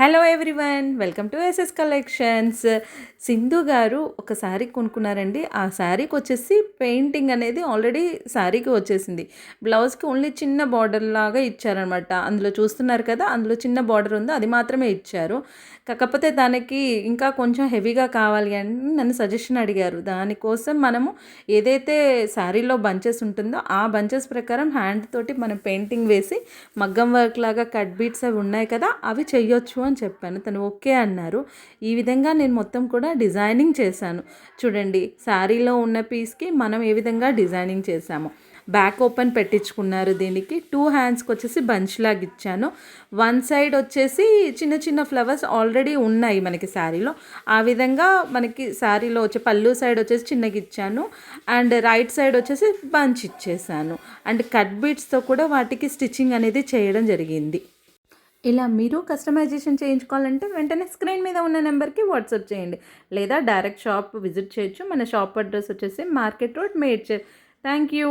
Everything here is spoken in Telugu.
Hello everyone, welcome to SS collections. Sindhu గారు ఒక శారీ కొనుక్కున్నారండి. ఆ శారీకి వచ్చేసి పెయింటింగ్ అనేది ఆల్రెడీ శారీకి వచ్చేసింది. బ్లౌజ్కి ఓన్లీ చిన్న బార్డర్ లాగా ఇచ్చారనమాట. అందులో చూస్తున్నారు కదా, అందులో చిన్న బార్డర్ ఉందో అది మాత్రమే ఇచ్చారు. కాకపోతే దానికి ఇంకా కొంచెం హెవీగా కావాలి అని నన్ను సజెషన్ అడిగారు. దానికోసం మనము ఏదైతే శారీలో బంచెస్ ఉంటుందో ఆ బంచెస్ ప్రకారం హ్యాండ్ తోటి మనం పెయింటింగ్ వేసి మగ్గం వర్క్ లాగా కట్ బీట్స్ అవి ఉన్నాయి కదా, అవి చెయ్యొచ్చు అని చెప్పాను. తను ఓకే అన్నారు. ఈ విధంగా నేను మొత్తం కూడా డిజైనింగ్ చేశాను. చూడండి, శారీలో ఉన్న పీస్కి మనం ఏ విధంగా డిజైనింగ్ చేశాము. బ్యాక్ ఓపెన్ పెట్టించుకున్నారు. దీనికి 2 హ్యాండ్స్కి వచ్చేసి బంచ్ లాగా ఇచ్చాను. వన్ సైడ్ వచ్చేసి చిన్న చిన్న ఫ్లవర్స్ ఆల్రెడీ ఉన్నాయి మనకి శారీలో. ఆ విధంగా మనకి శారీలో వచ్చే పళ్ళు సైడ్ వచ్చేసి చిన్నగా ఇచ్చాను. అండ్ రైట్ సైడ్ వచ్చేసి బంచ్ ఇచ్చేసాను. అండ్ కట్ బీట్స్తో కూడా వాటికి స్టిచ్చింగ్ అనేది చేయడం జరిగింది. ఇలా మీరు కస్టమైజేషన్ చేయించుకోవాలంటే వెంటనే స్క్రీన్ మీద ఉన్న నెంబర్కి వాట్సాప్ చేయండి, లేదా డైరెక్ట్ షాప్ విజిట్ చేయొచ్చు. మన షాప్ అడ్రస్ వచ్చేసి market road, Medchal. Thank you.